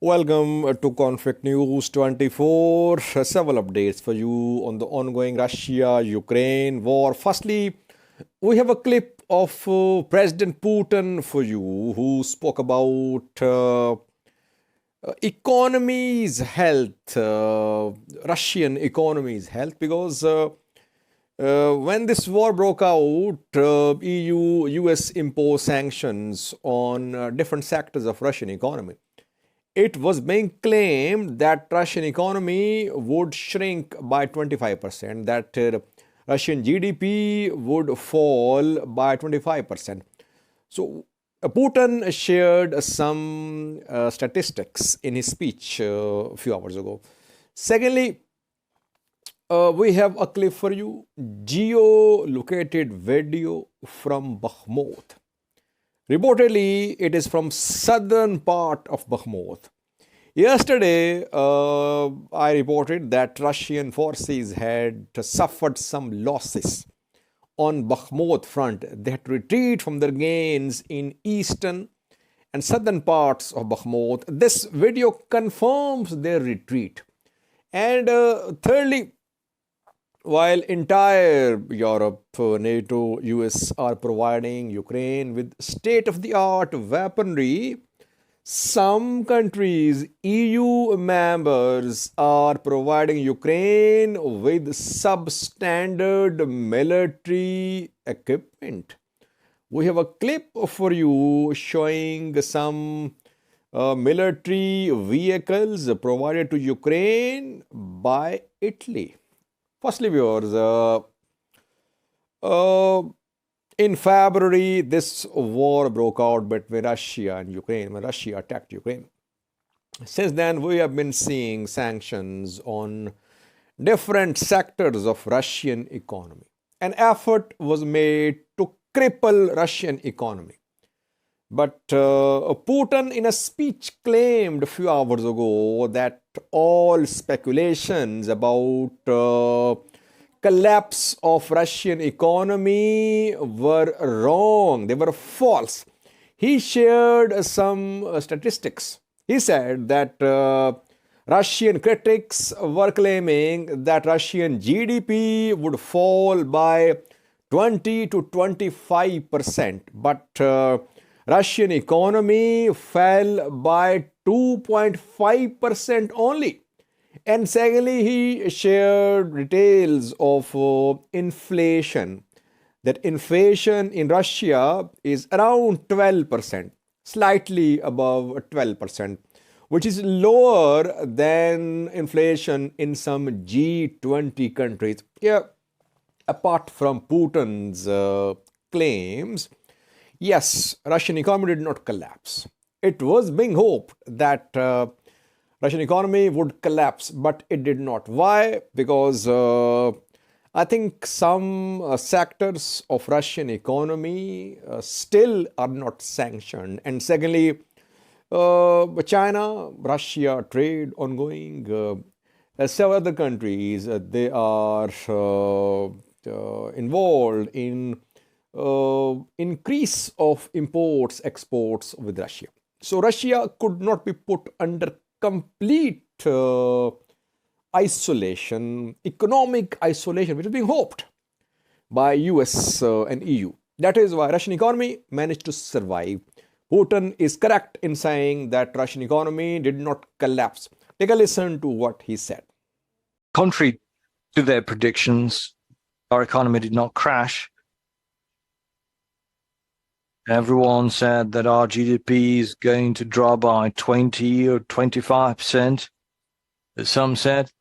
Welcome to Conflict News 24. Several updates for you on the ongoing Russia Ukraine war. Firstly, we have a clip of President Putin for you who spoke about economy's health, Russian economy's health, because when this war broke out, EU, US imposed sanctions on different sectors of Russian economy. It was being claimed that Russian economy would shrink by 25%, that Russian GDP would fall by 25%. So Putin shared some statistics in his speech a few hours ago. Secondly, we have a clip for you, geo-located video from Bakhmut. Reportedly, it is from southern part of Bakhmut. Yesterday, I reported that Russian forces had suffered some losses on Bakhmut front. They had to retreat from their gains in eastern and southern parts of Bakhmut. This video confirms their retreat. And thirdly, while entire Europe, NATO, US are providing Ukraine with state-of-the-art weaponry, some countries, EU members, are providing Ukraine with substandard military equipment. We have a clip for you showing some military vehicles provided to Ukraine by Italy. Firstly, viewers, in February, this war broke out between Russia and Ukraine when Russia attacked Ukraine. Since then, we have been seeing sanctions on different sectors of Russian economy. An effort was made to cripple Russian economy. But Putin, in a speech, claimed a few hours ago that all speculations about collapse of Russian economy were wrong. They were false. He shared some statistics. He said that Russian critics were claiming that Russian GDP would fall by 20 to 25%, but Russian economy fell by 2.5% only. And secondly, he shared details of inflation. That inflation in Russia is around 12%, slightly above 12%, which is lower than inflation in some G20 countries. Yeah, apart from Putin's claims, yes, Russian economy did not collapse. It was being hoped that Russian economy would collapse, but it did not. Why? Because I think some sectors of Russian economy still are not sanctioned. And secondly, China, Russia trade ongoing. Several other countries, they are involved in increase of imports, exports with Russia. So Russia could not be put under complete isolation, economic isolation, which is being hoped by US and EU. That is why Russian economy managed to survive. Putin is correct in saying that Russian economy did not collapse. Take a listen to what he said. Contrary to their predictions, our economy did not crash. Everyone said that our GDP is going to drop by 20 or 25%. Some said,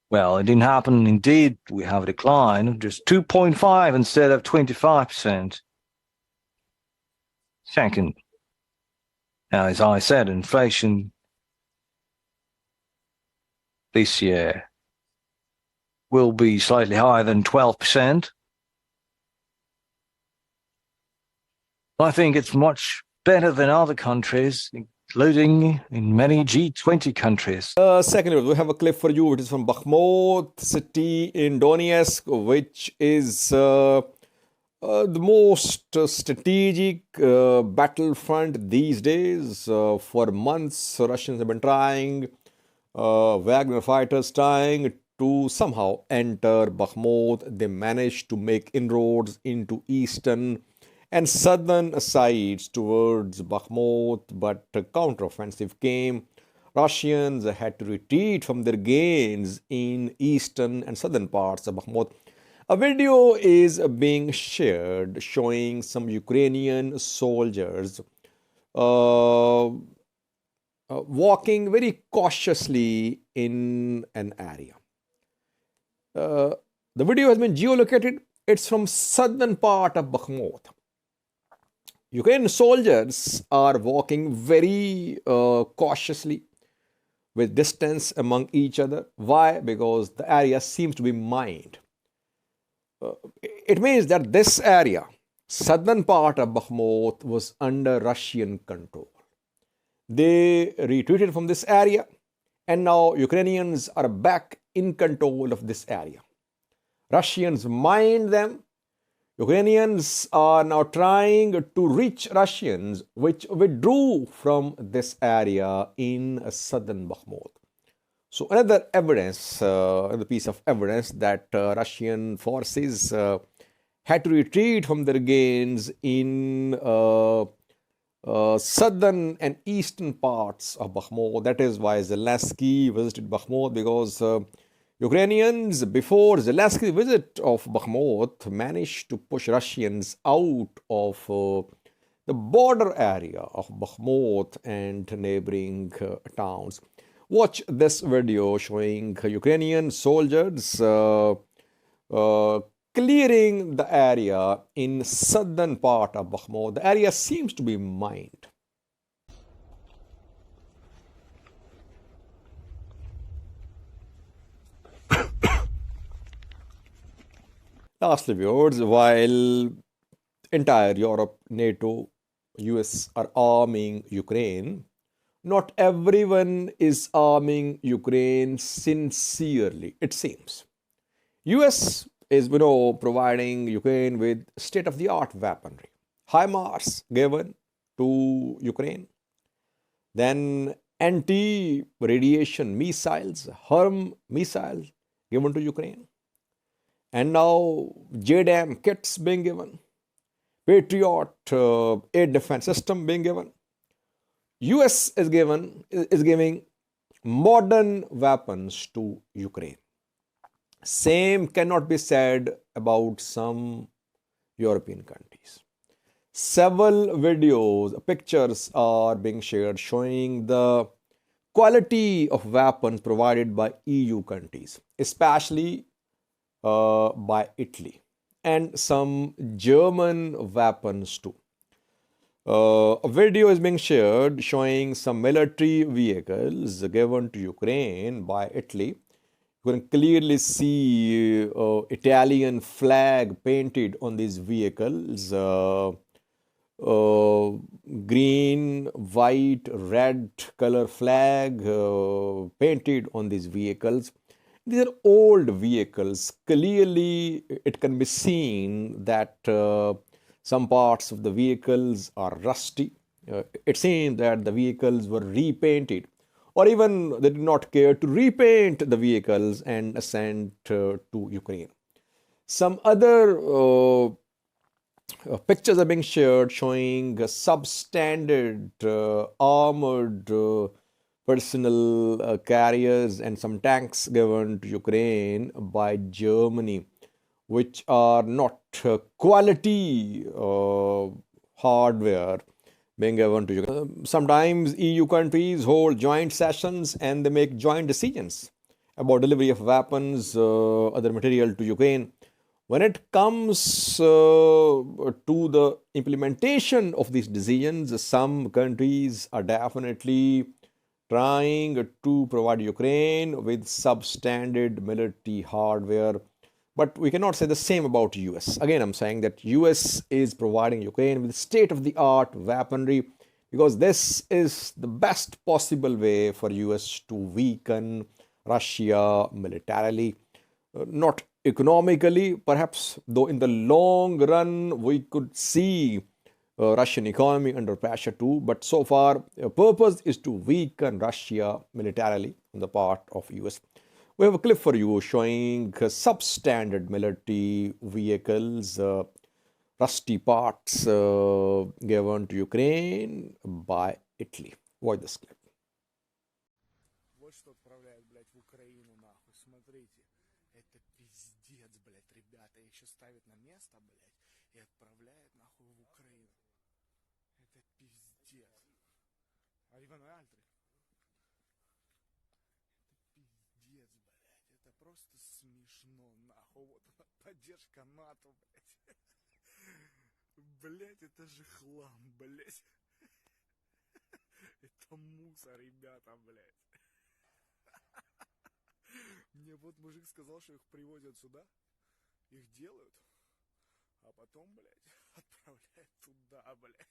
well, it didn't happen. Indeed, we have a decline of just 2.5 instead of 25%. Second, now, as I said, inflation this year will be slightly higher than 12%. I think it's much better than other countries, including in many G20 countries. Secondly, we have a clip for you, which is from Bakhmut city in Donetsk, which is The most strategic battlefront these days. For months, Russians have been trying, Wagner fighters trying to somehow enter Bakhmut. They managed to make inroads into eastern and southern sides towards Bakhmut, but a counteroffensive came. Russians had to retreat from their gains in eastern and southern parts of Bakhmut. A video is being shared showing some Ukrainian soldiers uh, walking very cautiously in an area. Uh, the video has been geolocated. It's from southern part of Bakhmut. Ukrainian soldiers are walking very cautiously with distance among each other. Why? Because the area seems to be mined. It means that this area, southern part of Bakhmut, was under Russian control. They retreated from this area, and now Ukrainians are back in control of this area. Russians mined them. Ukrainians are now trying to reach Russians, which withdrew from this area in southern Bakhmut. So another evidence, another piece of evidence that Russian forces had to retreat from their gains in southern and eastern parts of Bakhmut. That is why Zelensky visited Bakhmut, because Ukrainians, before Zelensky's visit of Bakhmut, managed to push Russians out of the border area of Bakhmut and neighboring towns. Watch this video showing Ukrainian soldiers clearing the area in southern part of Bakhmut. The area seems to be mined. Lastly, viewers, while entire Europe, NATO, US are arming Ukraine, not everyone is arming Ukraine sincerely, it seems. US is, providing Ukraine with state-of-the-art weaponry. HIMARS given to Ukraine. Then anti-radiation missiles, HERM missiles given to Ukraine. And now JDAM kits being given. Patriot air defense system being given. US is giving modern weapons to Ukraine. Same cannot be said about some European countries. Several videos, pictures are being shared showing the quality of weapons provided by EU countries, especially by Italy, and some German weapons too. A video is being shared showing some military vehicles given to Ukraine by Italy. You can clearly see Italian flag painted on these vehicles. Green, white, red color flag painted on these vehicles. These are old vehicles. Clearly, it can be seen that some parts of the vehicles are rusty. It seems that the vehicles were repainted, or even they did not care to repaint the vehicles and sent to Ukraine. Some other pictures are being shared showing substandard armored personal carriers and some tanks given to Ukraine by Germany, which are not quality hardware being given to Ukraine. Sometimes EU countries hold joint sessions and they make joint decisions about delivery of weapons, other material to Ukraine. When it comes to the implementation of these decisions, some countries are definitely trying to provide Ukraine with substandard military hardware. But we cannot say the same about US. Again, I'm saying that US is providing Ukraine with state-of-the-art weaponry because this is the best possible way for US to weaken Russia militarily. Not economically, perhaps, though in the long run, we could see Russian economy under pressure too. But so far, purpose is to weaken Russia militarily on the part of US. We have a clip for you showing substandard military vehicles, rusty parts given to Ukraine by Italy. Watch this clip. Вот что отправляют, блядь, в Украину, нахуй. Смотрите. Это пиздец, блядь, ребята. Их еще ставят на место, блядь, и отправляют, нахуй, в Украину. Это пиздец. Arrivano altri. Это пиздец, блядь. Это просто смешно, нахуй. Вот она, поддержка НАТО, блядь. Блядь, это же хлам, блядь. Это мусор, ребята, блядь. Мне вот мужик сказал, что их привозят сюда, их делают, а потом, блядь, отправляют туда, блядь.